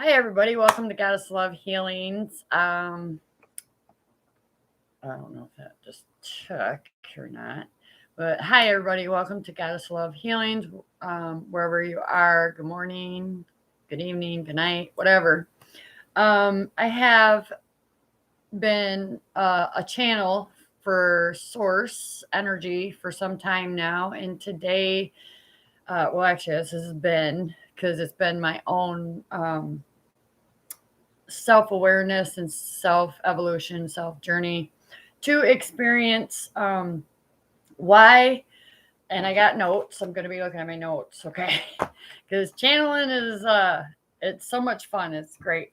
Hi, everybody. Welcome to Goddess Love Healings. I don't know if that just took or not, but hi, everybody. Welcome to Goddess Love Healings. Wherever you are, good morning, good evening, good night, whatever. I have been a channel for source energy for some time now, and today, well, actually, this has been because it's been my own. Self awareness and self evolution, self journey to experience why. And I got notes. I'm going to be looking at my notes, okay? Because channeling is it's so much fun. It's great.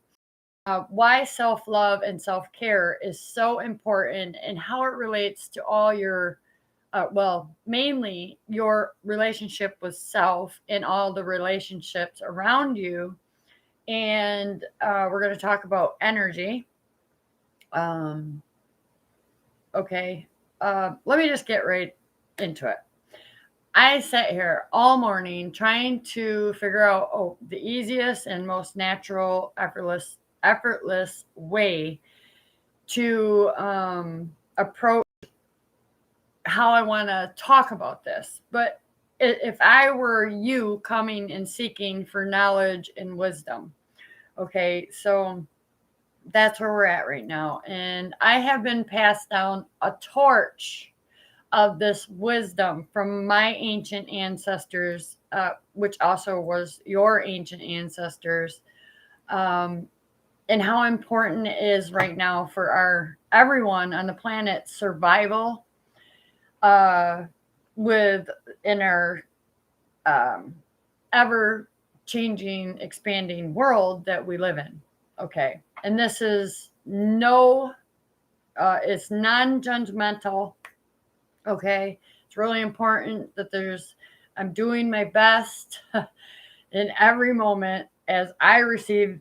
Why self love and self care is so important and how it relates to all your mainly your relationship with self and all the relationships around you. And we're going to talk about energy. Um, okay. Let me just get right into it. I sat here all morning trying to figure out the easiest and most natural, effortless way to approach how I want to talk about this. But if I were you coming and seeking for knowledge and wisdom, okay, so that's where we're at right now. And I have been passed down a torch of this wisdom from my ancient ancestors, which also was your ancient ancestors, um, and how important it is right now for our everyone on the planet survival uh, with in our um, ever changing, expanding world that we live in. Okay. And this is it's non judgmental. Okay. It's really important that I'm doing my best in every moment as I receive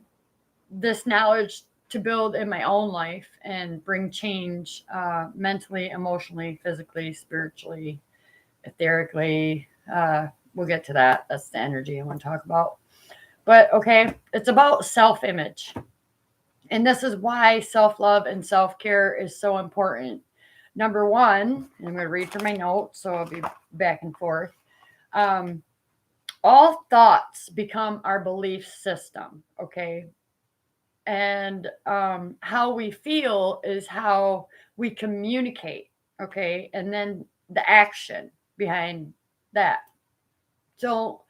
this knowledge to build in my own life and bring change mentally, emotionally, physically, spiritually, etherically. We'll get to that. That's the energy I want to talk about. But okay, it's about self image. And this is why self love and self care is so important. Number one, and I'm going to read from my notes, so I'll be back and forth. Um, all thoughts become our belief system, okay? And how we feel is how we communicate, okay? And then the action behind that. So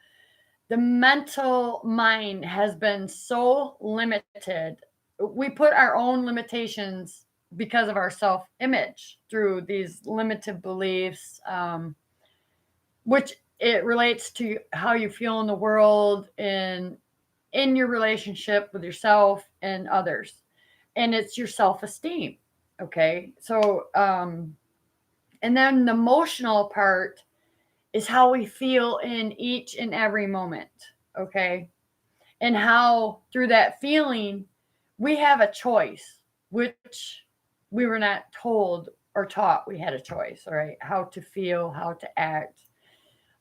the mental mind has been so limited. We put our own limitations because of our self image through these limited beliefs, which it relates to how you feel in the world and in your relationship with yourself and others. And it's your self esteem. Okay. So, and then the emotional part is how we feel in each and every moment. Okay. And how through that feeling, we have a choice, which we were not told or taught we had a choice, all right? How to feel, how to act,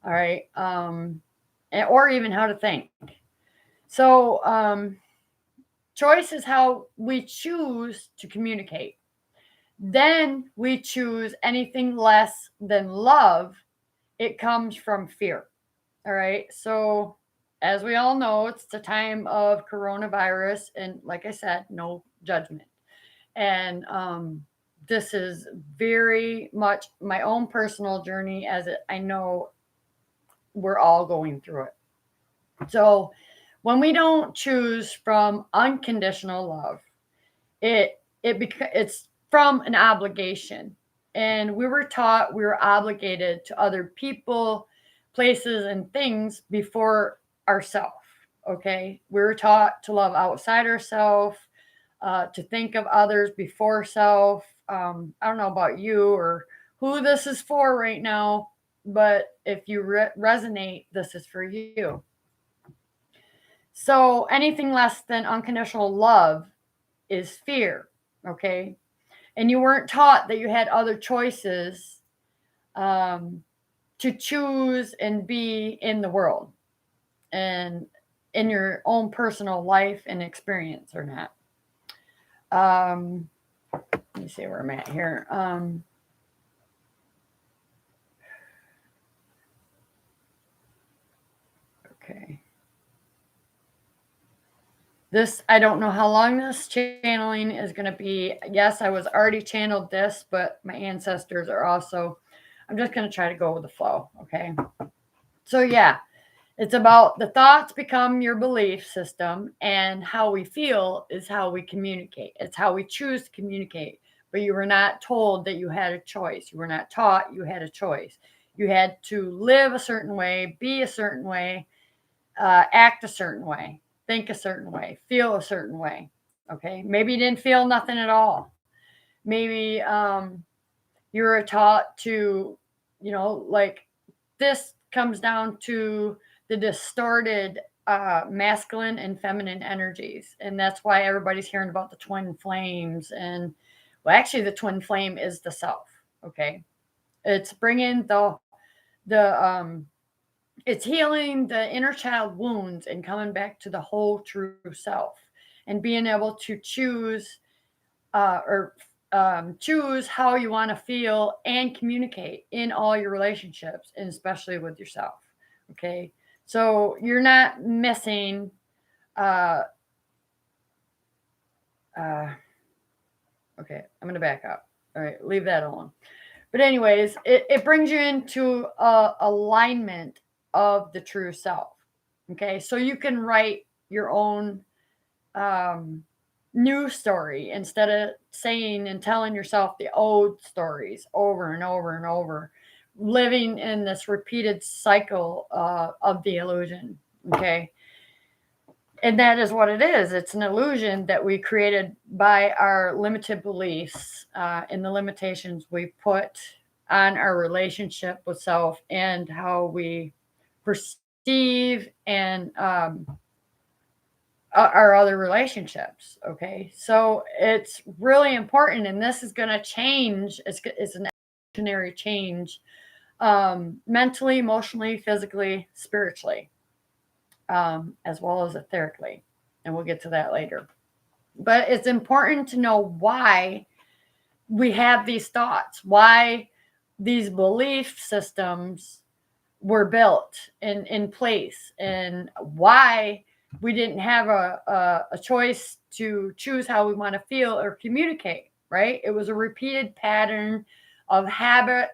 all right? Or even how to think. So, choice is how we choose to communicate. Then we choose anything less than love, it comes from fear. All right. So, as we all know, it's the time of coronavirus. And like I said, no judgment. And this is very much my own personal journey, I know we're all going through it. So, when we don't choose from unconditional love, it's from an obligation. And we were taught we were obligated to other people, places, and things before ourself. Okay. We were taught to love outside ourselves, to think of others before self. I don't know about you or who this is for right now, but if you resonate, this is for you. So anything less than unconditional love is fear. Okay. And you weren't taught that you had other choices um, to choose and be in the world. And in your own personal life and experience or not. Let me see where I'm at here. Okay. This, I don't know how long this channeling is going to be. Yes, I was already channeled this, but my ancestors are also, I'm just going to try to go with the flow. Okay. So, yeah, it's about the thoughts become your belief system, and how we feel is how we communicate. It's how we choose to communicate. But you were not told that you had a choice. You were not taught you had a choice. You had to live a certain way, be a certain way, act a certain way, think a certain way, feel a certain way. Okay. Maybe you didn't feel nothing at all. Maybe you were taught to, like, this comes down to the distorted masculine and feminine energies. And that's why everybody's hearing about the twin flames. And well, actually, the twin flame is the self. Okay. It's bringing the it's healing the inner child wounds and coming back to the whole true self, and being able to choose or choose how you want to feel and communicate in all your relationships, and especially with yourself. Okay. So you're not missing uh, uh, okay, I'm going to back up. All right, leave that alone. But anyways, it brings you into alignment of the true self. Okay, so you can write your own um, new story instead of saying and telling yourself the old stories over and over and over, living in this repeated cycle of the illusion. Okay. And that is what it is. It's an illusion that we created by our limited beliefs and the limitations we put on our relationship with self, and how we perceive and our other relationships. Okay. So it's really important. And this is going to change. It's an evolutionary change, mentally, emotionally, physically, spiritually, as well as etherically. And we'll get to that later. But it's important to know why we have these thoughts, why these belief systems were built in place, and why we didn't have a choice to choose how we want to feel or communicate, right? It was a repeated pattern of habits,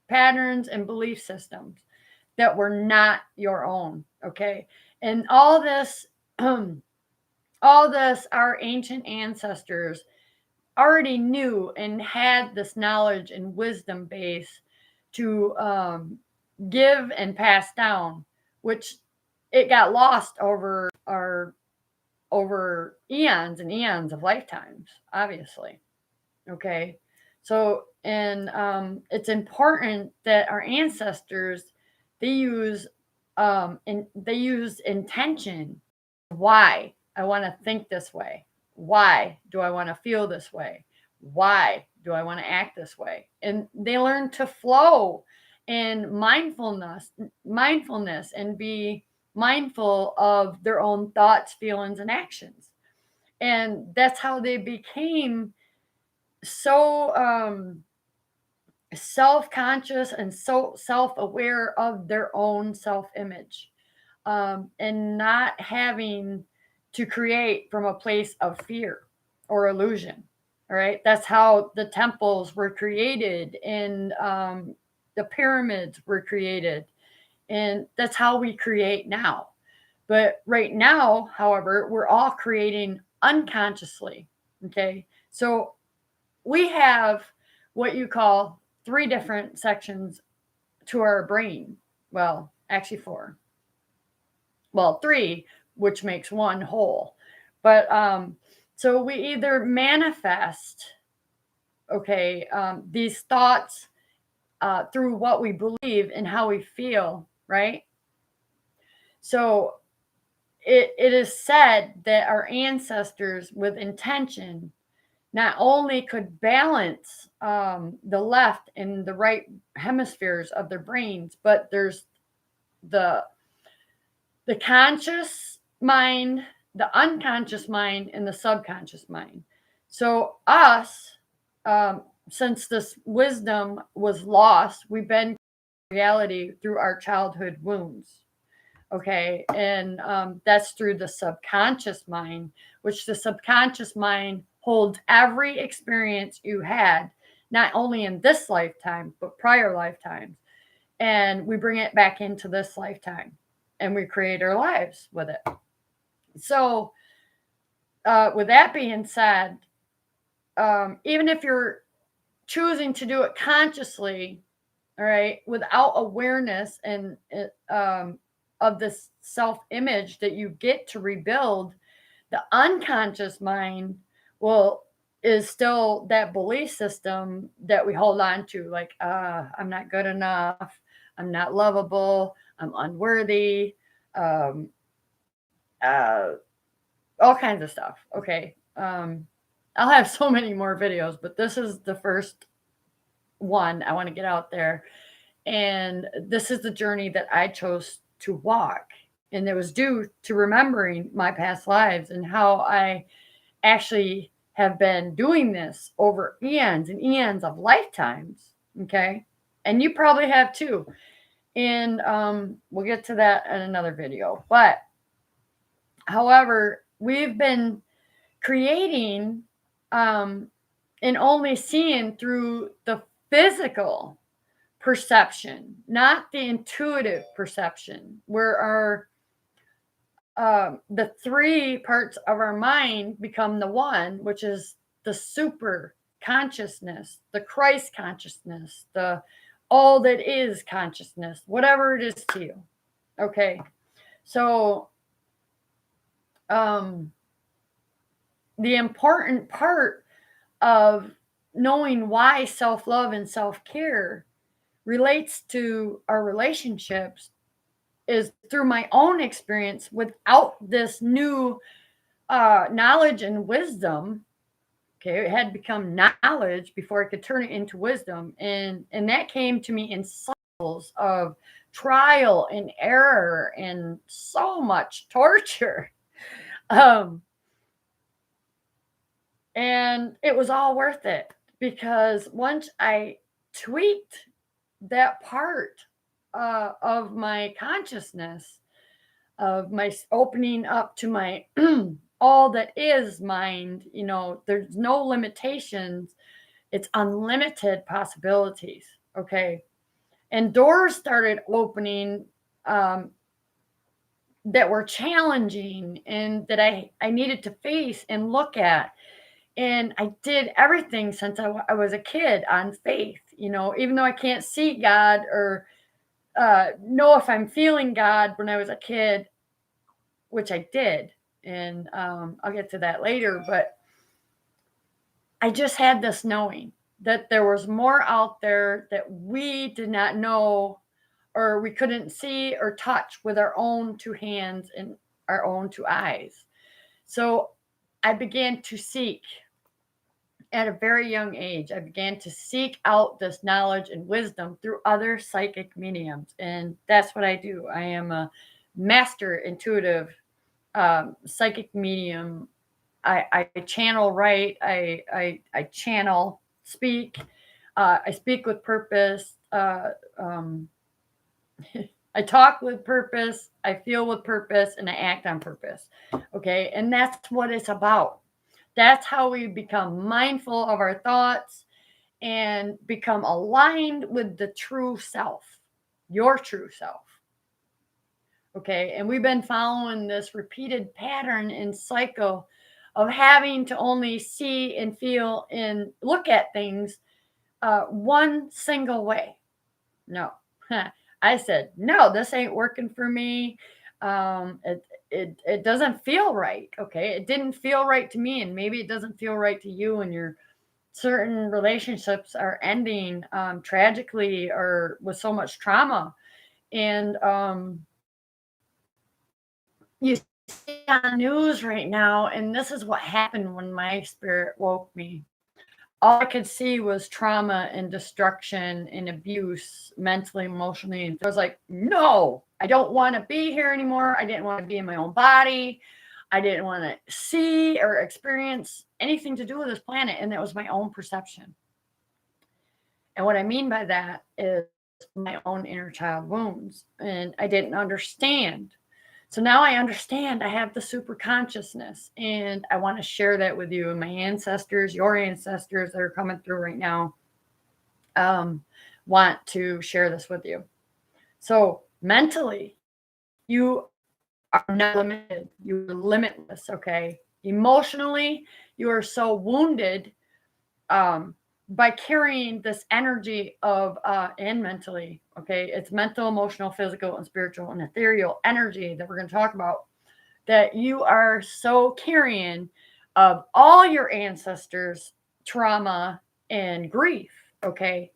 patterns, and belief systems that were not your own. Okay. And all this, our ancient ancestors already knew and had this knowledge and wisdom base to give and pass down, which it got lost over eons and eons of lifetimes, obviously. Okay. So, and it's important that our ancestors, they use they use intention. Why I want to think this way? Why do I want to feel this way? Why do I want to act this way? And they learn to flow in mindfulness, and be mindful of their own thoughts, feelings, and actions. And that's how they became so self-conscious and so self-aware of their own self-image, and not having to create from a place of fear or illusion. All right, that's how the temples were created, and the pyramids were created, and that's how we create now. But right now, however, we're all creating unconsciously. Okay, so we have what you call three different sections to our brain. Well, actually four. Well, three, which makes one whole. But so we either manifest, okay, these thoughts through what we believe and how we feel, right? So it is said that our ancestors, with intention, not only could balance the left and the right hemispheres of their brains, but there's the conscious mind, the unconscious mind, and the subconscious mind. So us, since this wisdom was lost, we've been reality through our childhood wounds. Okay, and that's through the subconscious mind, which the subconscious mind holds every experience you had, not only in this lifetime but prior lifetimes, and we bring it back into this lifetime, and we create our lives with it. So, with that being said, even if you're choosing to do it consciously, all right, without awareness and of this self-image that you get to rebuild, the unconscious mind is still that belief system that we hold on to, like, I'm not good enough, I'm not lovable, I'm unworthy, um, all kinds of stuff. Okay. I'll have so many more videos, but this is the first one I want to get out there. And this is the journey that I chose to walk. And it was due to remembering my past lives and how I actually have been doing this over eons and eons of lifetimes. Okay. And you probably have too. And we'll get to that in another video. But however, we've been creating and only seeing through the physical perception, not the intuitive perception, where the three parts of our mind become the one, which is the super consciousness, the Christ consciousness, the all that is consciousness, whatever it is to you. Okay. So the important part of knowing why self-love and self-care relates to our relationships is through my own experience without this new knowledge and wisdom. Okay, it had become knowledge before I could turn it into wisdom, and that came to me in cycles of trial and error and so much torture. And it was all worth it, because once I tweaked that part of my consciousness, of my opening up to my all that is mind, there's no limitations. It's unlimited possibilities. Okay. And doors started opening that were challenging and that I needed to face and look at. And I did everything since I was a kid on faith, even though I can't see God or know if I'm feeling God when I was a kid, which I did. And I'll get to that later. But I just had this knowing that there was more out there that we did not know, or we couldn't see or touch with our own two hands and our own two eyes. So I began to seek. At a very young age, I began to seek out this knowledge and wisdom through other psychic mediums. And that's what I do. I am a master intuitive psychic medium. I channel write. I channel speak. I speak with purpose. I talk with purpose. I feel with purpose, and I act on purpose. Okay. And that's what it's about. That's how we become mindful of our thoughts and become aligned with the true self, your true self. Okay. And we've been following this repeated pattern and cycle of having to only see and feel and look at things one single way. No. I said, no, this ain't working for me. It doesn't feel right. Okay. It didn't feel right to me, and maybe it doesn't feel right to you, and your certain relationships are ending tragically or with so much trauma. And you see on the news right now, and this is what happened when my spirit woke me. All I could see was trauma and destruction and abuse, mentally, emotionally. And I was like, no, I don't want to be here anymore. I didn't want to be in my own body. I didn't want to see or experience anything to do with this planet. And that was my own perception. And what I mean by that is my own inner child wounds. And I didn't understand. So now I understand. I have the super consciousness. And I want to share that with you and my ancestors, your ancestors that are coming through right now. Want to share this with you. So mentally, you are not limited. You are limitless, okay? Emotionally, you are so wounded by carrying this energy of, and mentally, okay? It's mental, emotional, physical, and spiritual and ethereal energy that we're going to talk about, that you are so carrying of all your ancestors' trauma and grief, okay?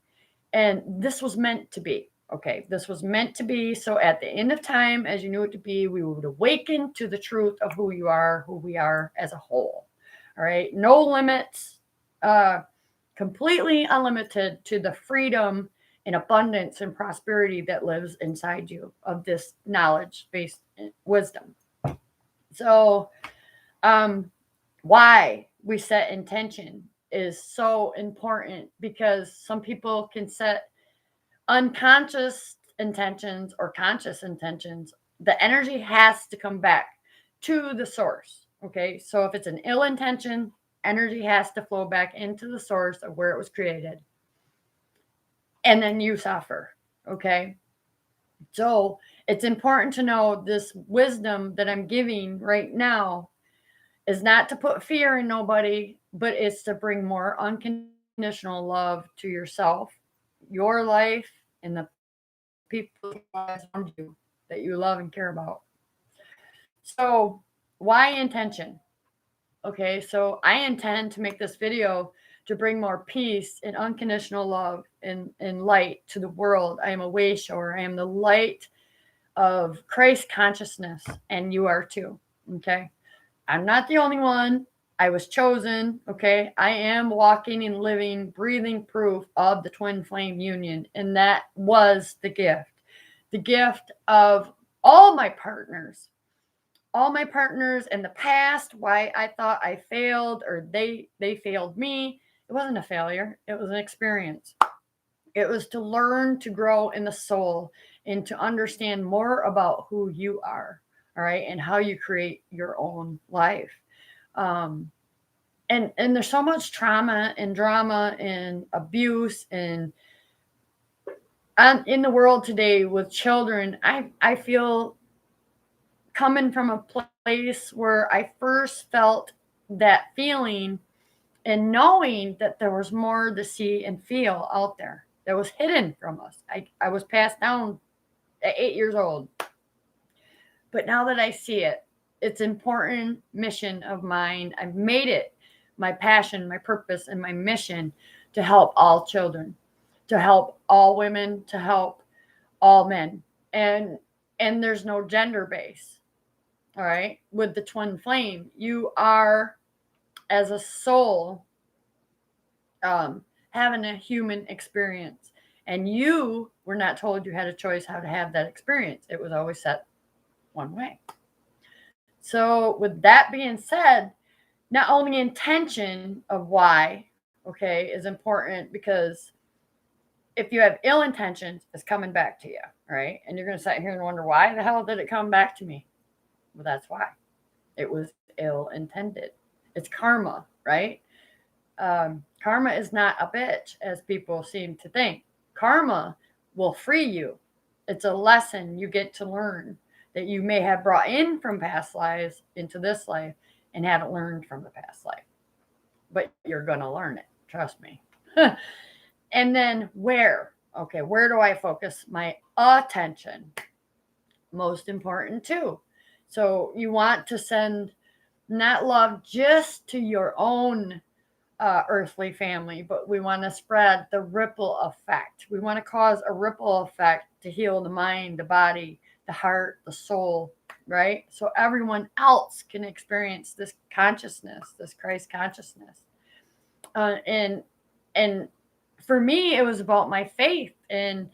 And this was meant to be. Okay, this was meant to be. So at the end of time, as you knew it to be, we would awaken to the truth of who you are, who we are as a whole. All right, no limits, completely unlimited to the freedom and abundance and prosperity that lives inside you of this knowledge-based wisdom. So, why we set intention is so important, because some people can set unconscious intentions or conscious intentions. The energy has to come back to the source. Okay. So if it's an ill intention, energy has to flow back into the source of where it was created. And then you suffer. Okay. So it's important to know this wisdom that I'm giving right now is not to put fear in nobody, but it's to bring more unconditional love to yourself, your life, and the people around you that you love and care about. So, why intention? Okay, so I intend to make this video to bring more peace and unconditional love and light to the world. I am a way shower. I am the light of Christ consciousness, and you are too. Okay, I'm not the only one. I was chosen. Okay, I am walking and living, breathing proof of the twin flame union, and that was the gift. The gift of all my partners in the past, why I thought I failed or they failed me. It wasn't a failure. It was an experience. It was to learn to grow in the soul and to understand more about who you are, all right, and how you create your own life. And there's so much trauma and drama and abuse and in the world today with children. I feel coming from a place where I first felt that feeling and knowing that there was more to see and feel out there that was hidden from us. I was passed down at 8 years old. But now that I see it, it's an important mission of mine. I've made it my passion, my purpose, and my mission to help all children, to help all women, to help all men. And there's no gender base. All right. With the twin flame, you are, as a soul, having a human experience. And you were not told you had a choice how to have that experience. It was always set one way. So, with that being said, not only intention of why, okay, is important, because if you have ill intentions, it's coming back to you, right? And you're going to sit here and wonder, why the hell did it come back to me? Well, that's why. It was ill intended. It's karma, right? Karma is not a bitch, as people seem to think. Karma will free you. It's a lesson you get to learn that you may have brought in from past lives into this life and haven't learned from the past life. But you're going to learn it. Trust me. And then where? Okay, where do I focus my attention? Most important too. So you want to send not love just to your own earthly family, but we want to spread the ripple effect. We want to cause a ripple effect to heal the mind, the body, the heart, the soul, right? So everyone else can experience this consciousness, this Christ consciousness. And for me, it was about my faith and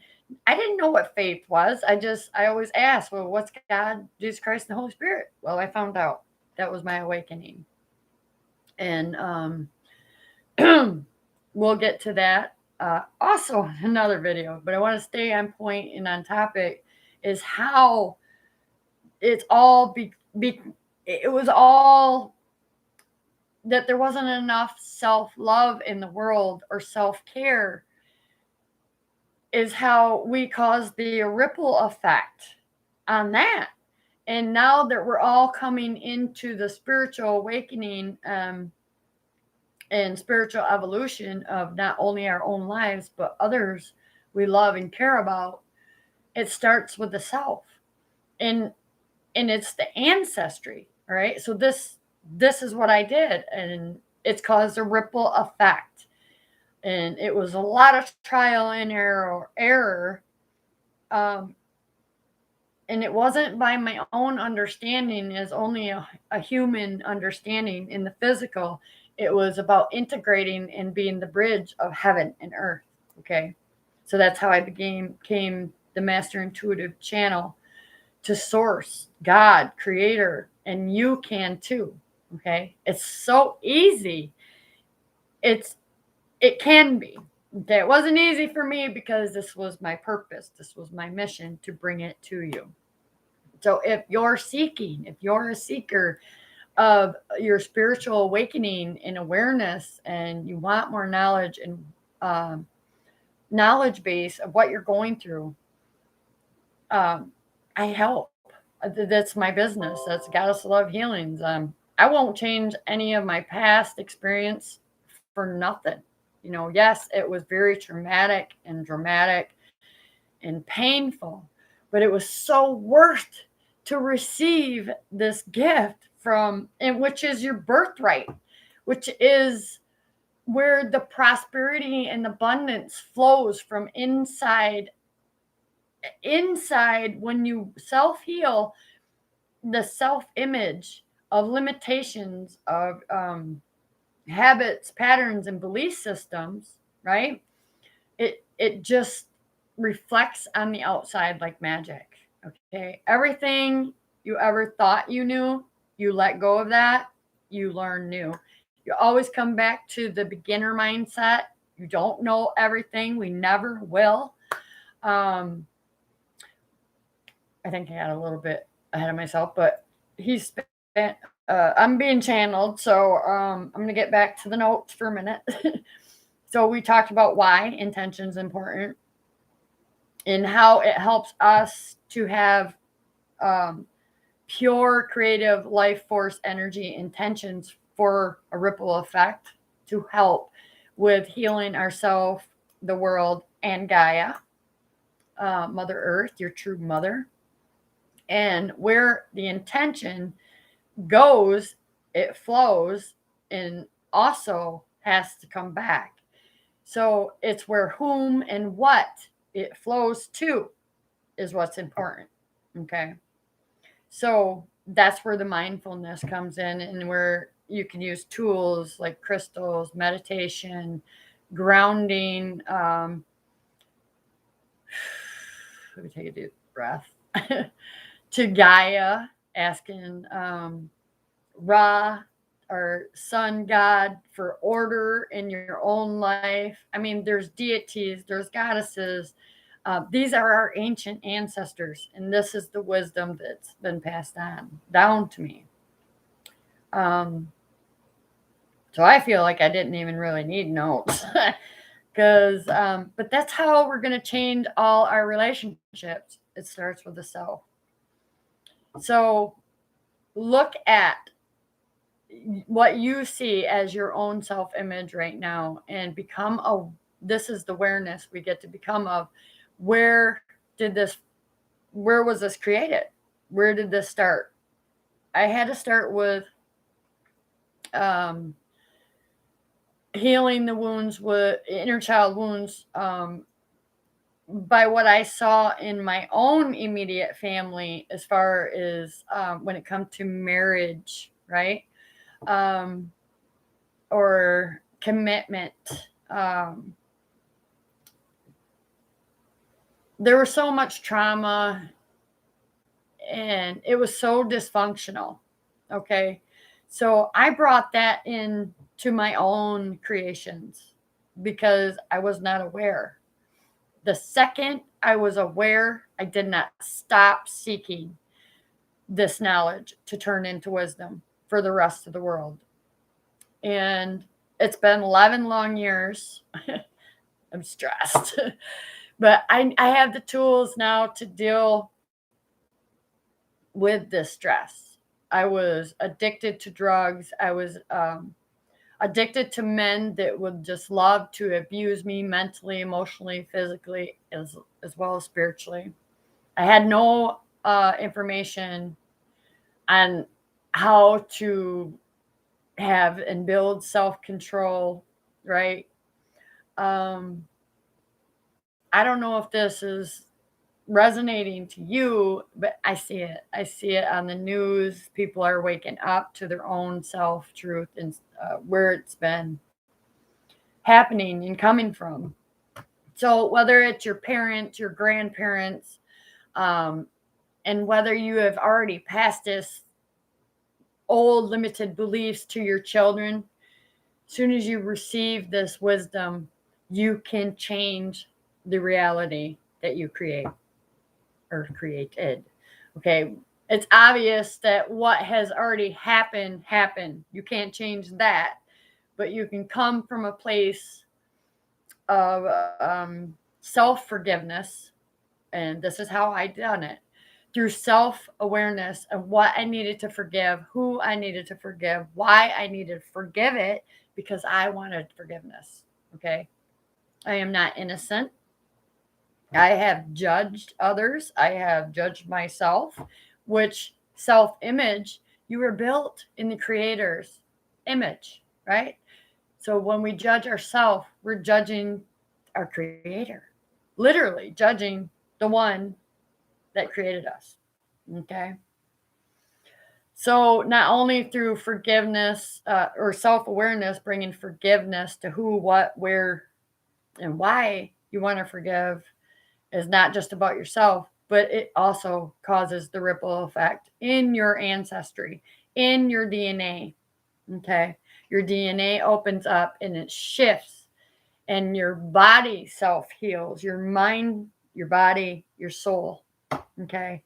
I didn't know what faith was. I always asked, well, what's God, Jesus Christ, and the Holy Spirit? Well, I found out. That was my awakening. And we'll get to that also in another video. But I want to stay on point and on topic is how it's all it was all that there wasn't enough self-love in the world or self-care is how we caused the ripple effect on that. And now that we're all coming into the spiritual awakening and spiritual evolution of not only our own lives, but others we love and care about, it starts with the self. And it's the ancestry, right? So this is what I did, and it's caused a ripple effect. And it was a lot of trial and error. And it wasn't by my own understanding as only a human understanding in the physical. It was about integrating and being the bridge of heaven and earth. Okay. So that's how I became the master intuitive channel to source, God, creator, and you can too. Okay. It's so easy. It can be. Okay. It wasn't easy for me because this was my purpose. This was my mission to bring it to you. So if you're seeking, if you're a seeker of your spiritual awakening and awareness, and you want more knowledge and knowledge base of what you're going through, I help. That's my business. That's Goddess of Love Healings. I won't change any of my past experience for nothing. You know, yes, it was very traumatic and dramatic and painful, but it was so worth to receive this gift from, and which is your birthright, which is where the prosperity and abundance flows from inside when you self-heal the self-image of limitations of habits, patterns, and belief systems, right? It just reflects on the outside like magic. Okay. Everything you ever thought you knew, you let go of that, you learn new. You always come back to the beginner mindset. You don't know everything. We never will. I think I got a little bit ahead of myself, but he's spent, I'm being channeled. So I'm going to get back to the notes for a minute. So we talked about why intention is important and how it helps us to have pure creative life force energy intentions for a ripple effect to help with healing ourselves, the world, and Gaia, Mother Earth, your true mother. And where the intention goes, it flows and also has to come back. So it's where whom and what it flows to is what's important. Okay. So that's where the mindfulness comes in, and where you can use tools like crystals, meditation, grounding. Let me take a deep breath. To Gaia, asking Ra or sun god for order in your own life. I mean, there's deities, there's goddesses. These are our ancient ancestors, and this is the wisdom that's been passed on down to me. So I feel like I didn't even really need notes, because but that's how we're going to change all our relationships. It starts with the self. So look at what you see as your own self-image right now, and this is the awareness we get to become of. Where was this created? Where did this start? I had to start with healing the wounds, with inner child wounds, by what I saw in my own immediate family, as far as when it comes to marriage, right? Or commitment. there was so much trauma and it was so dysfunctional. Okay. So I brought that in to my own creations because I was not aware. The second I was aware, I did not stop seeking this knowledge to turn into wisdom for the rest of the world. And it's been 11 long years. I'm stressed. But I have the tools now to deal with this stress. I was addicted to drugs. I was addicted to men that would just love to abuse me mentally, emotionally, physically, as well as spiritually. I had no information on how to have and build self control, right? Um, I don't know if this is resonating to you, but I see it. I see it on the news. People are waking up to their own self truth and where it's been happening and coming from. So, whether it's your parents, your grandparents, um, and whether you have already passed this old limited beliefs to your children, as soon as you receive this wisdom, you can change the reality that you create or created. Okay. It's obvious that what has already happened, happened. You can't change that, but you can come from a place of self forgiveness. And this is how I done it through self awareness of what I needed to forgive, who I needed to forgive, why I needed to forgive it, because I wanted forgiveness. Okay. I am not innocent. I have judged others. I have judged myself, which self image, you were built in the creator's image, right? So when we judge ourselves, we're judging our creator, literally judging the one that created us. Okay. So not only through forgiveness or self awareness, bringing forgiveness to who, what, where, and why you want to forgive is not just about yourself, but it also causes the ripple effect in your ancestry, in your DNA. Okay. Your DNA opens up and it shifts, and your body self heals, your mind, your body, your soul. Okay.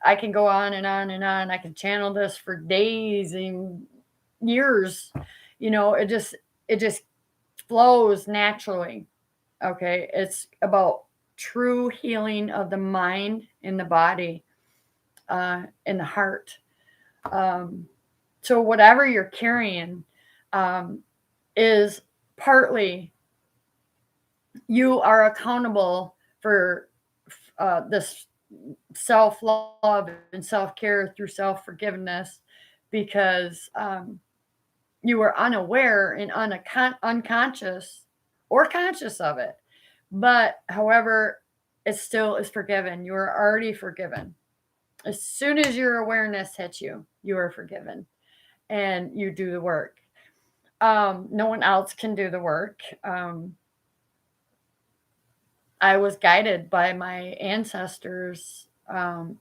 I can go on and on and on. I can channel this for days and years. It just flows naturally. Okay. It's about true healing of the mind and the body and the heart. Um, so whatever you're carrying is partly you are accountable for this self love and self care through self forgiveness because you were unaware and unconscious or conscious of it. But however, it still is forgiven. You are already forgiven. As soon as your awareness hits you, you are forgiven and you do the work. No one else can do the work. I was guided by my ancestors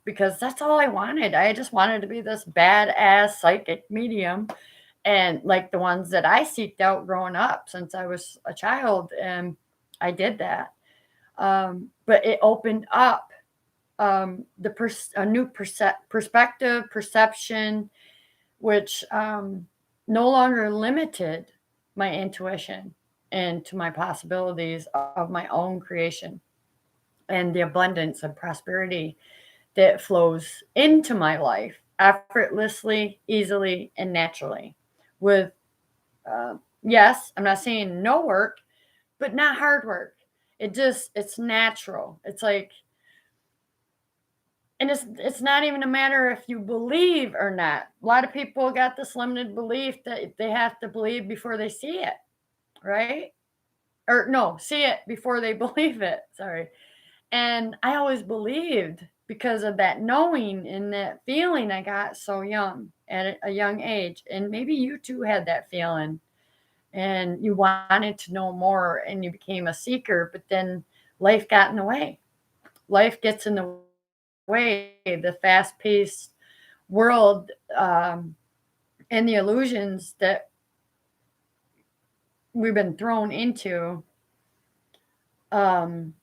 because that's all I wanted. I just wanted to be this badass psychic medium, and like the ones that I seeked out growing up since I was a child, and I did that. But it opened up a new perspective, perception, which no longer limited my intuition and to my possibilities of my own creation and the abundance and prosperity that flows into my life effortlessly, easily, and naturally. With, yes, I'm not saying no work, but not hard work. It's natural. It's like, and it's not even a matter if you believe or not. A lot of people got this limited belief that they have to believe before they see it, right? Or no, see it before they believe it. Sorry. And I always believed because of that knowing and that feeling I got so young at a young age. And maybe you too had that feeling and you wanted to know more and you became a seeker, but then life got in the way. life gets in the way, the fast-paced world, and the illusions that we've been thrown into, um,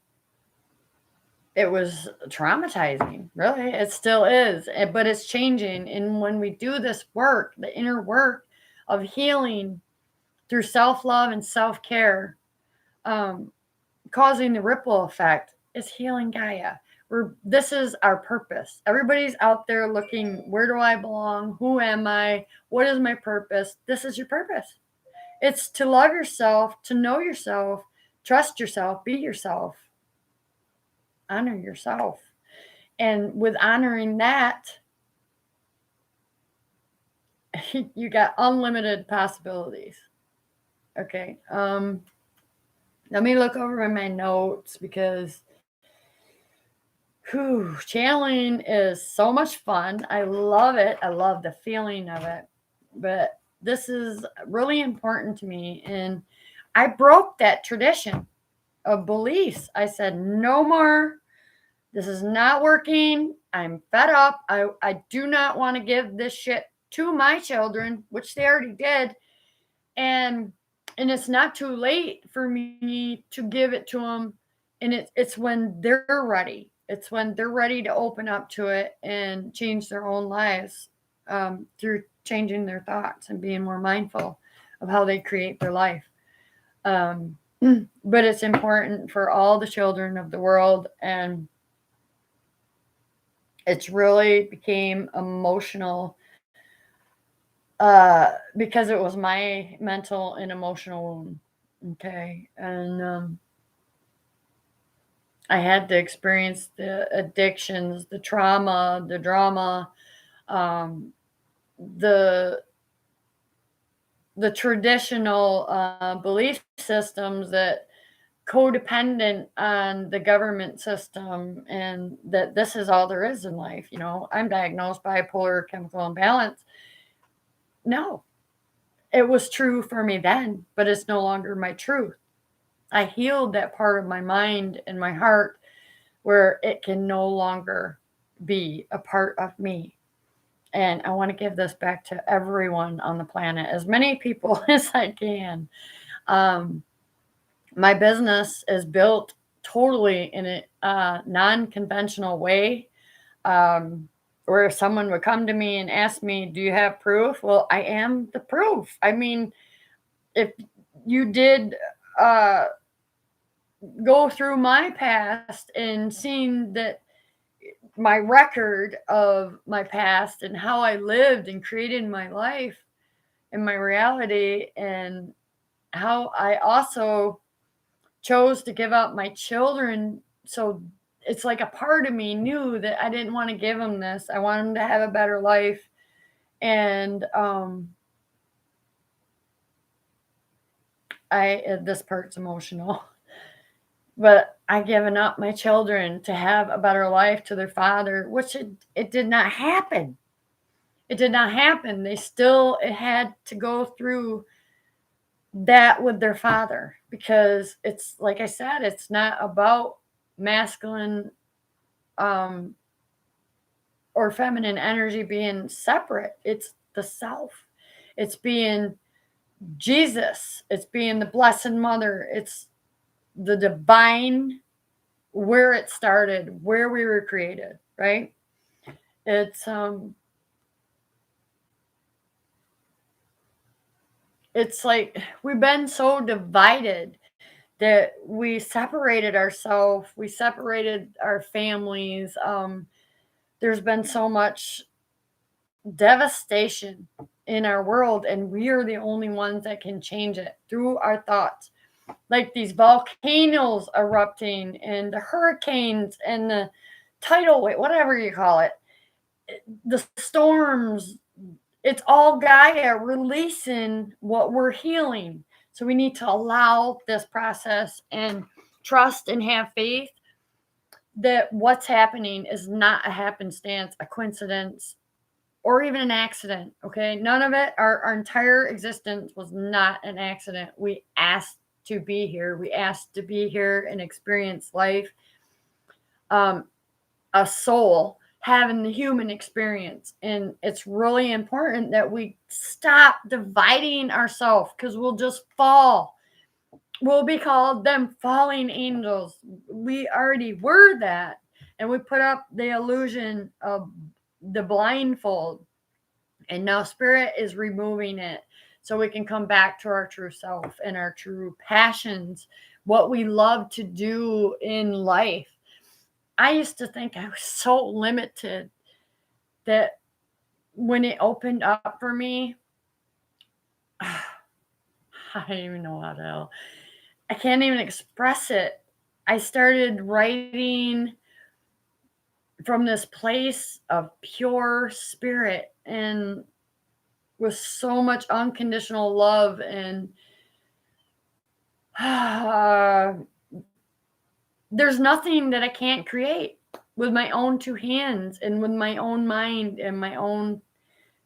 it was traumatizing. Really, it still is, but it's changing. And when we do this work, the inner work of healing through self-love and self-care, um, causing the ripple effect is healing Gaia. This is our purpose. Everybody's out there looking, where do I belong? Who am I? What is my purpose? This is your purpose. It's to love yourself, to know yourself, trust yourself, be yourself, honor yourself. And with honoring that, you got unlimited possibilities. Okay. Let me look over my notes because channeling is so much fun. I love it. I love the feeling of it. But this is really important to me. And I broke that tradition of beliefs. I said, no more. This is not working. I'm fed up. I do not want to give this shit to my children, which they already did. And it's not too late for me to give it to them. And it's when they're ready. It's when they're ready to open up to it and change their own lives, through changing their thoughts and being more mindful of how they create their life. But it's important for all the children of the world, and it's really became emotional, because it was my mental and emotional wound. Okay. And I had to experience the addictions, the trauma, the drama, um, the traditional belief systems that codependent on the government system, and that this is all there is in life. I'm diagnosed bipolar chemical imbalance. No, it was true for me then, but it's no longer my truth. I healed that part of my mind and my heart where it can no longer be a part of me. And I want to give this back to everyone on the planet, as many people as I can. My business is built totally in a non-conventional way, where someone would come to me and ask me, do you have proof? Well, I am the proof. I mean, if you did go through my past and seen that my record of my past and how I lived and created my life and my reality, and how I also chose to give up my children. So it's like a part of me knew that I didn't want to give them this. I want them to have a better life. And this part's emotional. But I given up my children to have a better life to their father, which it did not happen. It did not happen. It had to go through that with their father, because it's like I said, it's not about masculine or feminine energy being separate. It's the self. It's being Jesus. It's being the Blessed Mother. It's the divine, where it started, where we were created, right? It's like we've been so divided that we separated ourselves, we separated our families. There's been so much devastation in our world, and we are the only ones that can change it through our thoughts. Like these volcanoes erupting, and the hurricanes, and the tidal wave, whatever you call it, the storms, it's all Gaia releasing what we're healing. So we need to allow this process and trust and have faith that what's happening is not a happenstance, a coincidence, or even an accident. Okay. None of it, our entire existence was not an accident. We asked to be here. We asked to be here and experience life. a soul having the human experience. And it's really important that we stop dividing ourselves, because we'll just fall. We'll be called them falling angels. We already were that. And we put up the illusion of the blindfold. And now Spirit is removing it so we can come back to our true self and our true passions, what we love to do in life. I used to think I was so limited that when it opened up for me, I don't even know how to, I can't even express it. I started writing from this place of pure spirit and with so much unconditional love. And there's nothing that I can't create with my own two hands and with my own mind and my own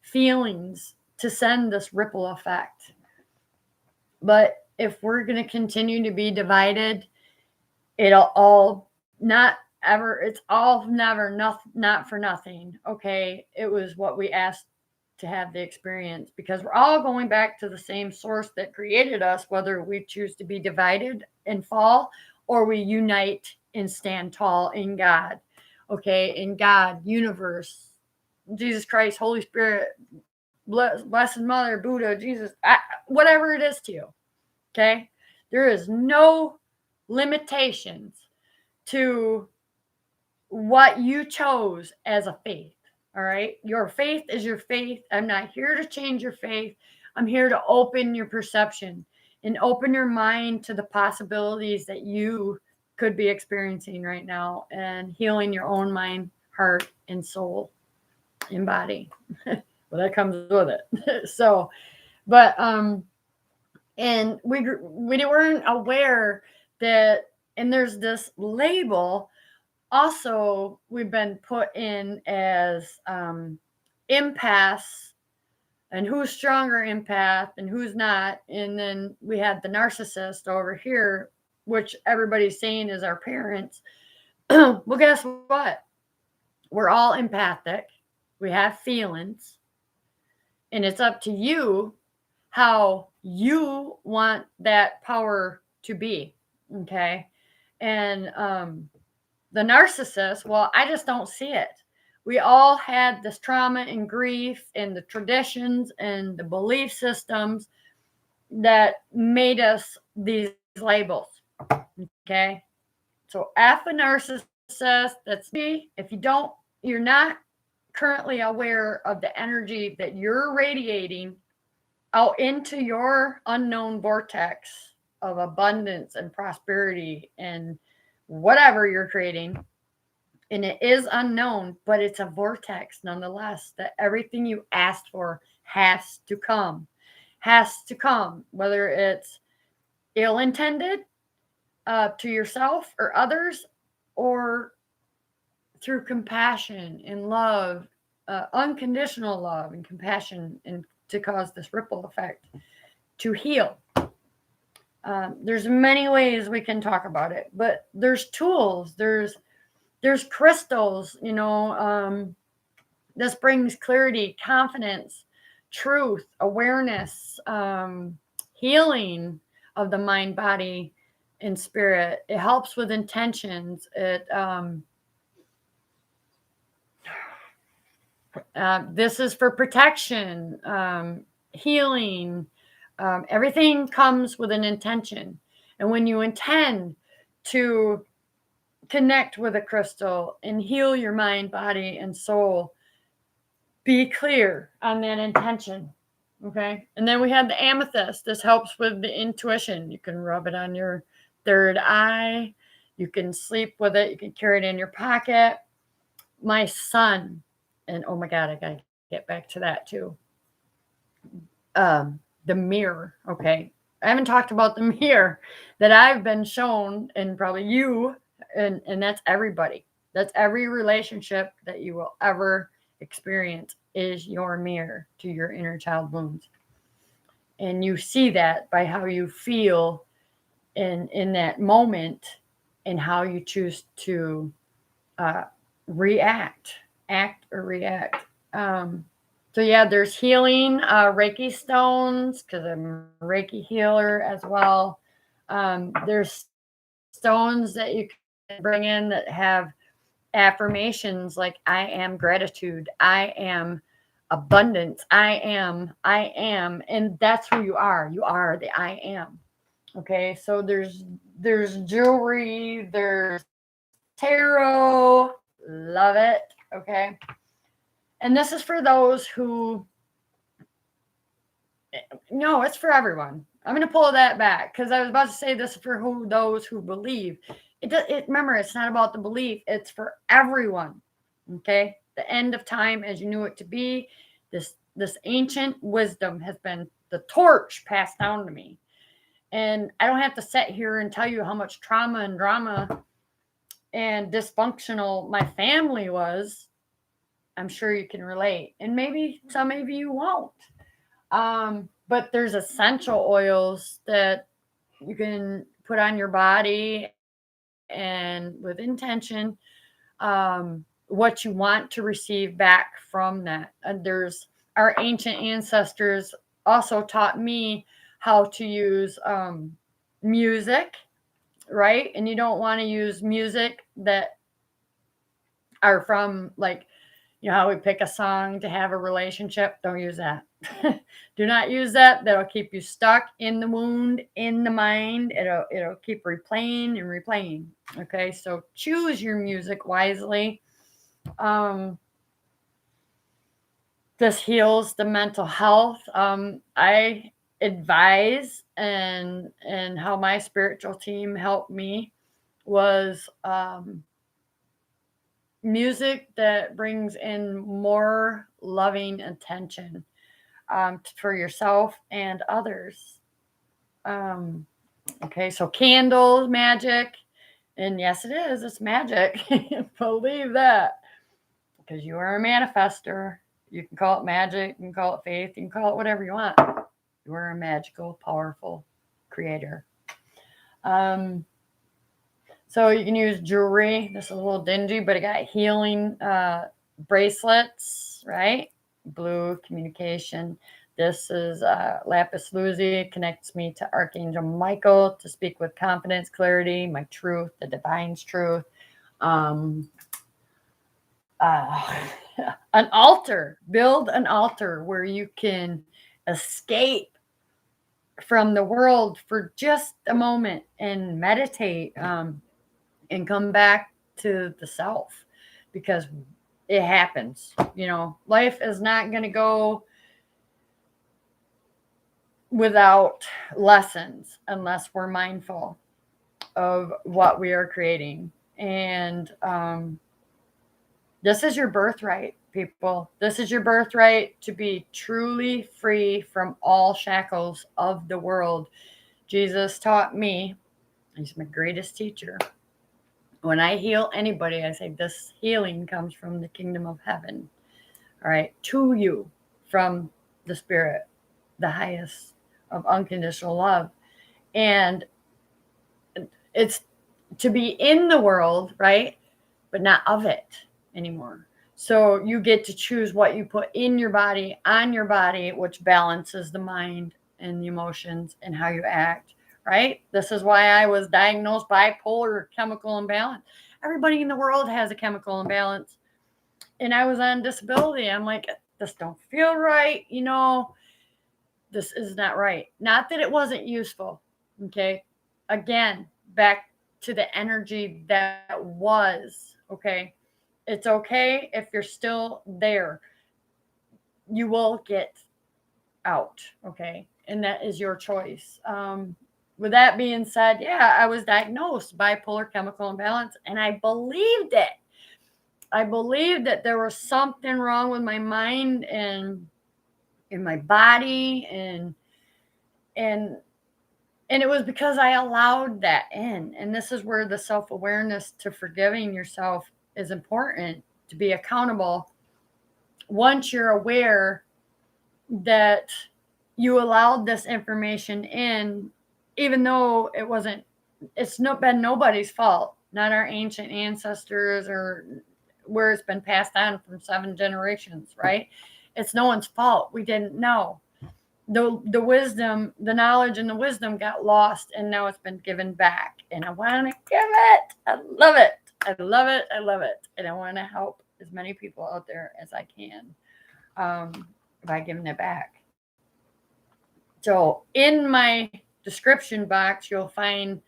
feelings to send this ripple effect. But if we're going to continue to be divided, it'll all not ever, it's all never, not for nothing. Okay. It was what we asked to have the experience, because we're all going back to the same source that created us, whether we choose to be divided and fall or we unite and stand tall in God. Okay. In God, universe, Jesus Christ, Holy Spirit, Blessed Mother, Buddha, Jesus, whatever it is to you. Okay. There is no limitations to what you chose as a faith. All right. Your faith is your faith. I'm not here to change your faith. I'm here to open your perception and open your mind to the possibilities that you could be experiencing right now, and healing your own mind, heart, and soul and body. Well, that comes with it. So, but, and we weren't aware that, and there's this label also we've been put in as empaths, and who's stronger empath and who's not. And then we had the narcissist over here, which everybody's saying is our parents. Well, guess what? We're all empathic. We have feelings. And it's up to you how you want that power to be. Okay. And the narcissist, well, I just don't see it. We all had this trauma and grief and the traditions and the belief systems that made us these labels. Okay. So F a narcissist, that's me. If you're not currently aware of the energy that you're radiating out into your unknown vortex of abundance and prosperity and whatever you're creating, and it is unknown, but it's a vortex nonetheless, that everything you asked for has to come, whether it's ill-intended to yourself or others, or through compassion and love, unconditional love and compassion, and to cause this ripple effect to heal. There's many ways we can talk about it, but there's tools, there's crystals, this brings clarity, confidence, truth, awareness, healing of the mind, body, and spirit. It helps with intentions. This is for protection, healing. Everything comes with an intention. And when you intend to connect with a crystal and heal your mind, body, and soul, be clear on that intention. Okay. And then we have the amethyst. This helps with the intuition. You can rub it on your third eye. You can sleep with it. You can carry it in your pocket. My son, and oh my God, I got to get back to that too. The mirror. Okay. I haven't talked about the mirror that I've been shown, and probably you, and that's everybody. That's every relationship that you will ever experience is your mirror to your inner child wounds. And you see that by how you feel in that moment, and how you choose to react, act or react. So yeah, there's healing, Reiki stones, because I'm a Reiki healer as well. There's stones that you can bring in that have affirmations like I am gratitude, I am abundance, I am, and that's who you are. You are the I am. Okay, so there's jewelry, there's tarot, love it. Okay, and this is for those who, no, it's for everyone. I'm going to pull that back because I was about to say this for those who believe. Remember, it's not about the belief. It's for everyone. Okay, the end of time as you knew it to be. This ancient wisdom has been the torch passed down to me, and I don't have to sit here and tell you how much trauma and drama and dysfunctional my family was. I'm sure you can relate, and maybe some of you won't. But there's essential oils that you can put on your body and with intention, what you want to receive back from that. And there's our ancient ancestors also taught me how to use music, right? And you don't want to use music that are from, like, you know how we pick a song to have a relationship? Don't use that. Do not use that. That'll keep you stuck in the wound, in the mind. It'll keep replaying and replaying. Okay, so choose your music wisely. This heals the mental health. I advise and how my spiritual team helped me was music that brings in more loving attention for yourself and others. Okay, so candles, magic, and yes, it is. It's magic. Believe that, because you are a manifester. You can call it magic, you can call it faith, you can call it whatever you want. You are a magical, powerful creator. So you can use jewelry. This is a little dingy, but it got healing bracelets, right? Blue communication. This is lapis lazuli. It connects me to Archangel Michael to speak with confidence, clarity, my truth, the divine's truth. An altar. Build an altar where you can escape from the world for just a moment and meditate. And come back to the self, because it happens. Life is not going to go without lessons unless we're mindful of what we are creating. And this is your birthright, people. This is your birthright to be truly free from all shackles of the world. Jesus taught me, he's my greatest teacher. When I heal anybody, I say this healing comes from the kingdom of heaven, all right, to you from the spirit, the highest of unconditional love. And it's to be in the world, right, but not of it anymore. So you get to choose what you put in your body, on your body, which balances the mind and the emotions and how you act. Right? This is why I was diagnosed bipolar, chemical imbalance. Everybody in the world has a chemical imbalance. And I was on disability. I'm like, this don't feel right. This is not right. Not that it wasn't useful. Okay. Again, back to the energy that was. Okay. It's okay if you're still there. You will get out. Okay. And that is your choice. With that being said, yeah, I was diagnosed bipolar chemical imbalance, and I believed it. I believed that there was something wrong with my mind and in my body, and it was because I allowed that in. And this is where the self-awareness to forgiving yourself is important, to be accountable. Once you're aware that you allowed this information in, even though it's not been nobody's fault. not our ancient ancestors or where it's been passed on from 7 generations, right? It's no one's fault. We didn't know. The wisdom, the knowledge and the wisdom got lost, and now it's been given back. And I want to give it. I love it. I love it. I love it. And I want to help as many people out there as I can by giving it back. So in my description box, you'll find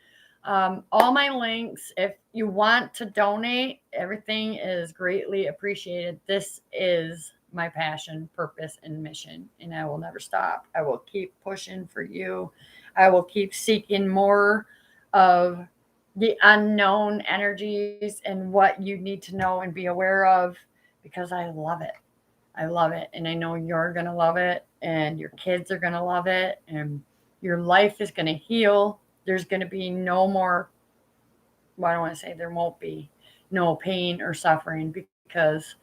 all my links. If you want to donate, everything is greatly appreciated. This is my passion, purpose, and mission, and I will never stop. I will keep pushing for you. I will keep seeking more of the unknown energies and what you need to know and be aware of, because I love it. I love it. And I know you're going to love it, and your kids are going to love it, and your life is going to heal. There's going to be no more, well, I don't want to say there won't be no pain or suffering, because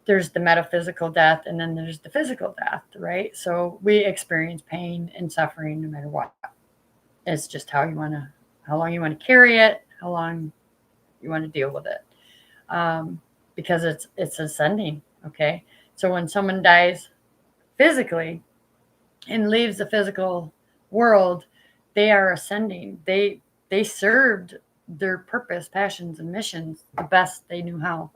there's the metaphysical death and then there's the physical death, right? So we experience pain and suffering no matter what. It's just how long you want to carry it, how long you want to deal with it. Because it's ascending. Okay. So when someone dies physically and leaves the physical world, they are ascending. They served their purpose, passions, and missions the best they knew how.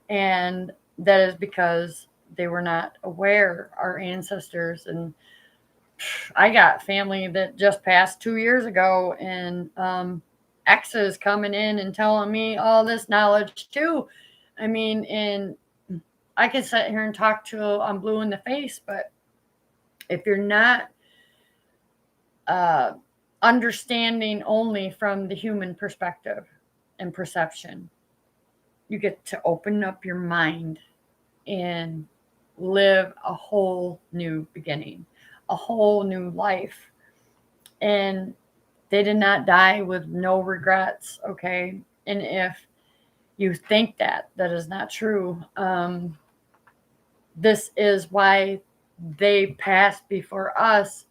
And that is because they were not aware, our ancestors. And I got family that just passed 2 years ago, and exes coming in and telling me all this knowledge too. I mean, and I can sit here and talk till I'm blue in the face, but if you're not understanding only from the human perspective and perception, you get to open up your mind and live a whole new beginning, a whole new life. And they did not die with no regrets, okay? And if you think that is not true, this is why they passed before us.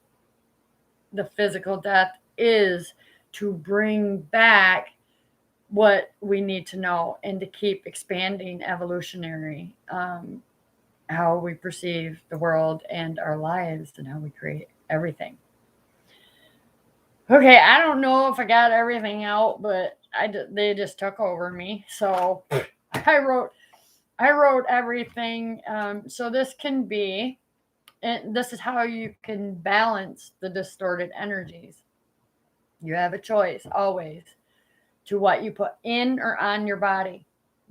The physical death is to bring back what we need to know and to keep expanding evolutionary, how we perceive the world and our lives and how we create everything. Okay, I don't know if I got everything out, but they just took over me. So I wrote everything. So this can be, and this is how you can balance the distorted energies. You have a choice always to what you put in or on your body.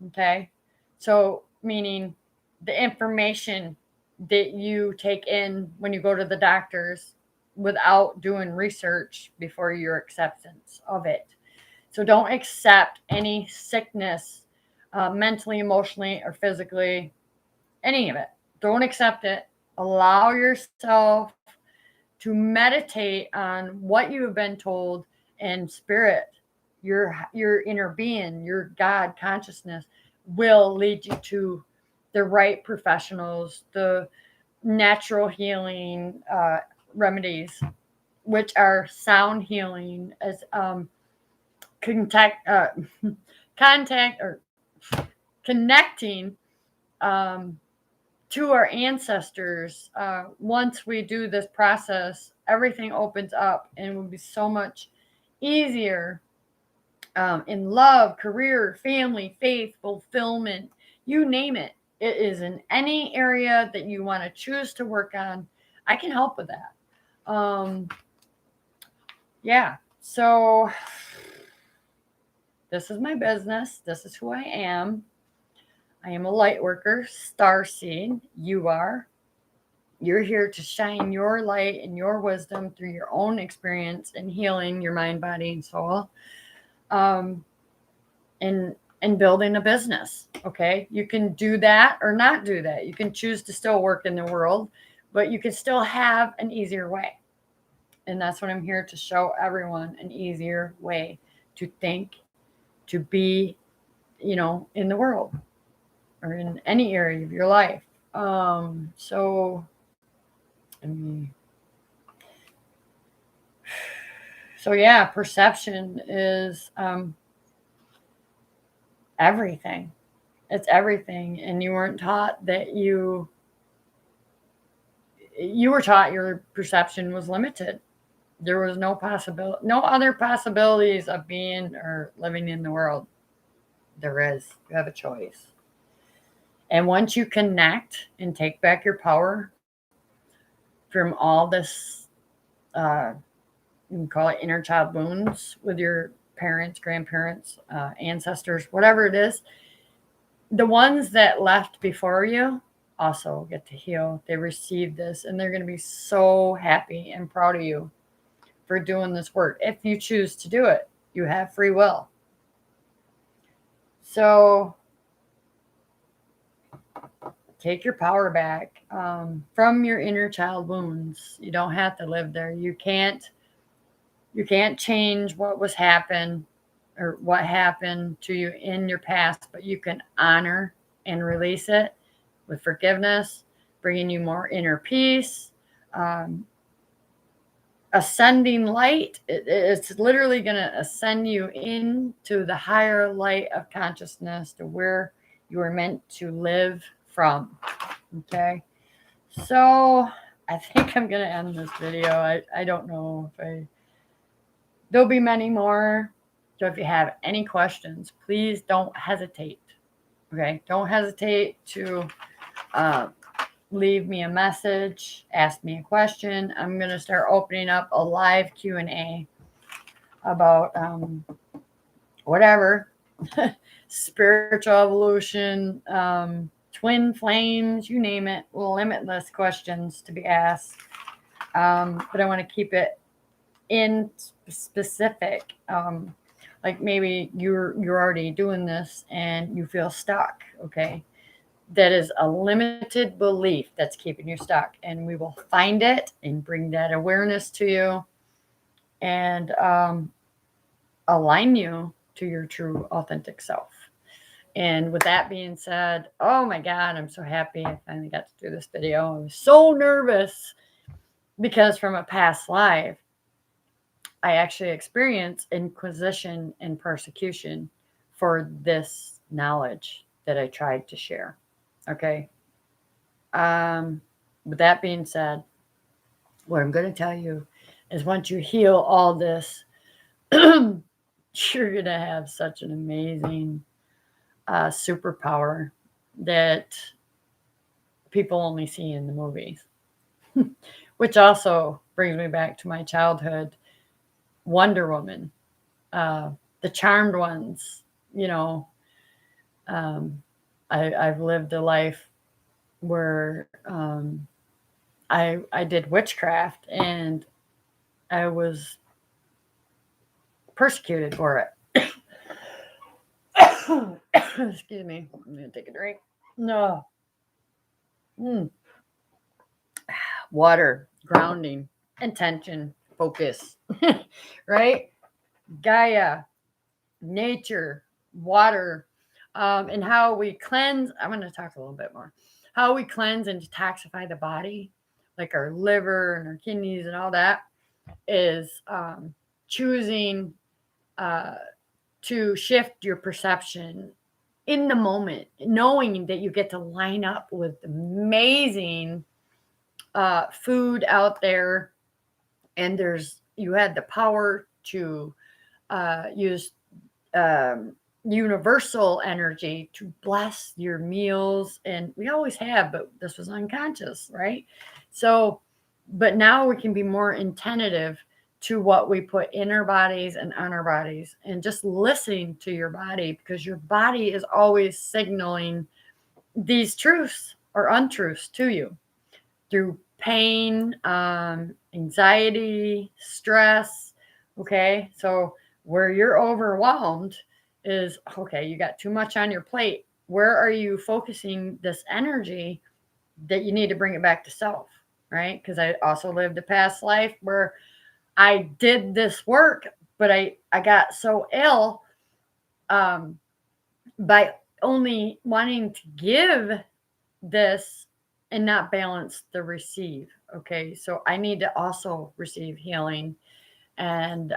Okay. So, meaning the information that you take in when you go to the doctors without doing research before your acceptance of it. So, don't accept any sickness, mentally, emotionally, or physically, any of it. Don't accept it. Allow yourself to meditate on what you have been told, and spirit, your inner being, your God consciousness will lead you to the right professionals, the natural healing remedies, which are sound healing, as contact or connecting to our ancestors. Once we do this process, everything opens up and will be so much easier in love, career, family, faith, fulfillment, you name it. It is in any area that you want to choose to work on. I can help with that. Yeah. So this is my business. This is who I am. I am a light worker, starseed. You are. You're here to shine your light and your wisdom through your own experience and healing your mind, body, and soul. And building a business. Okay. You can do that or not do that. You can choose to still work in the world, but you can still have an easier way. And that's what I'm here to show everyone, an easier way to think, to be, in the world or in any area of your life. So yeah, perception is everything. It's everything. And you weren't taught that you were taught your perception was limited. There was no other possibilities of being or living in the world. There is. You have a choice. And once you connect and take back your power from all this, you can call it inner child wounds with your parents, grandparents, ancestors, whatever it is, the ones that left before you also get to heal. They receive this and they're going to be so happy and proud of you for doing this work. If you choose to do it, you have free will. So take your power back from your inner child wounds. You don't have to live there. You can't change what was happened or what happened to you in your past, but you can honor and release it with forgiveness, bringing you more inner peace, ascending light. It's literally going to ascend you into the higher light of consciousness to where you are meant to live from. Okay. So I think I'm going to end this video. I don't know if there'll be many more. So if you have any questions, please don't hesitate. Okay. Don't hesitate to leave me a message, ask me a question. I'm going to start opening up a live Q&A about whatever, spiritual evolution, twin flames, you name it, limitless questions to be asked. But I want to keep it in specific. Like maybe you're already doing this and you feel stuck, okay? That is a limited belief that's keeping you stuck. And we will find it and bring that awareness to you and align you to your true authentic self. And with that being said, oh my God, I'm so happy I finally got to do this video. I was so nervous because from a past life, I actually experienced inquisition and persecution for this knowledge that I tried to share. Okay. With that being said, what I'm going to tell you is once you heal all this, you're going to have such an amazing superpower that people only see in the movies. Which also brings me back to my childhood. Wonder Woman, the Charmed Ones, you know. I've lived a life where I did witchcraft and I was persecuted for it. Excuse me. I'm going to take a drink. No. Water, grounding, intention, focus. Right? Gaia, nature, water, and how we cleanse. I'm going to talk a little bit more. How we cleanse and detoxify the body, like our liver and our kidneys and all that, is choosing to shift your perception in the moment, knowing that you get to line up with amazing food out there, and you had the power to use universal energy to bless your meals. And we always have, but this was unconscious, right? So, but now we can be more attentive to what we put in our bodies and on our bodies, and just listening to your body, because your body is always signaling these truths or untruths to you through pain, anxiety, stress. Okay. So where you're overwhelmed is, okay, you got too much on your plate. Where are you focusing this energy that you need to bring it back to self? Right. Because I also lived a past life where I did this work, but I got so ill by only wanting to give this and not balance the receive. Okay. So I need to also receive healing. And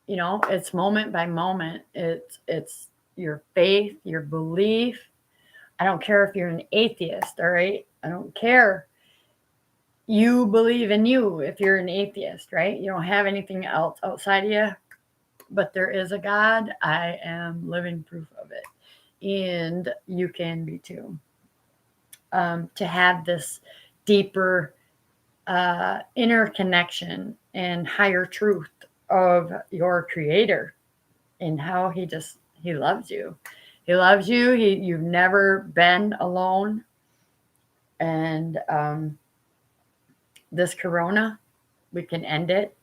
it's moment by moment. It's your faith, your belief. I don't care if you're an atheist, all right? I don't care. You believe in you if you're an atheist, right? You don't have anything else outside of you, but there is a God. I am living proof of it. And you can be too. To have this deeper inner connection and higher truth of your creator and how he loves you. He loves you. You've never been alone. And this corona, we can end it.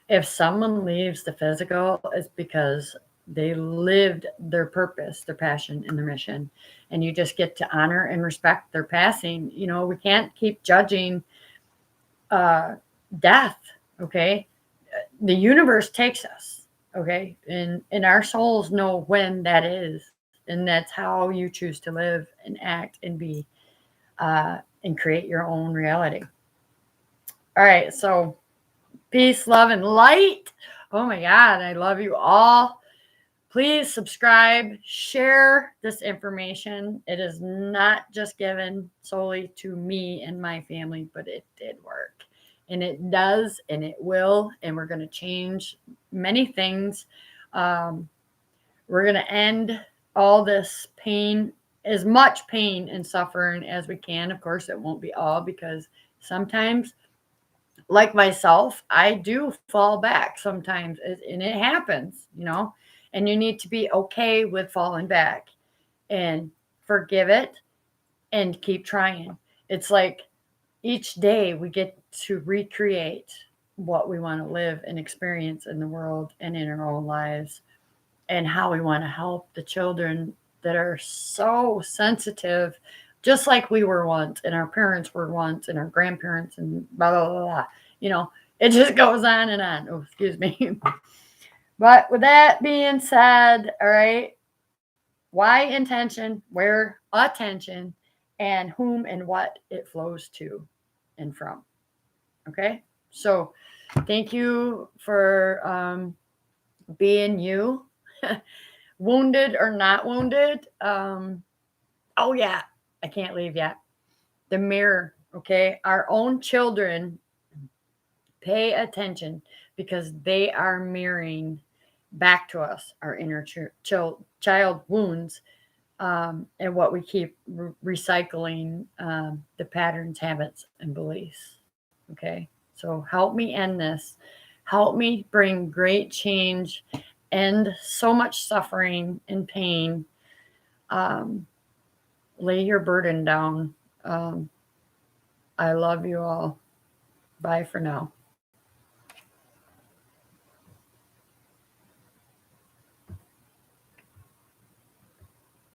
If someone leaves the physical, it's because they lived their purpose, their passion, and their mission. And you just get to honor and respect their passing. We can't keep judging death, okay? The universe takes us, okay? And our souls know when that is. And that's how you choose to live and act and be and create your own reality. All right, so peace, love, and light. Oh my God, I love you all. Please subscribe, share this information. It is not just given solely to me and my family, but it did work. And it does, and it will, and we're going to change many things. We're going to end all this pain, as much pain and suffering as we can. Of course, it won't be all, because sometimes, like myself, I do fall back sometimes, and it happens, and you need to be okay with falling back and forgive it and keep trying. It's like each day we get to recreate what we want to live and experience in the world and in our own lives, and how we want to help the children that are so sensitive, just like we were once, and our parents were once, and our grandparents, and blah, blah, blah, blah. It just goes on and on. Oh, excuse me. But with that being said, all right, why intention, where attention, and whom and what it flows to and from. Okay? So thank you for being you. Wounded or not wounded. Oh, yeah, I can't leave yet. The mirror, okay? Our own children, pay attention, because they are mirroring back to us our inner child wounds, and what we keep recycling, the patterns, habits, and beliefs. Okay? So help me end this. Help me bring great change, end so much suffering and pain. Lay your burden down. I love you all. Bye for now.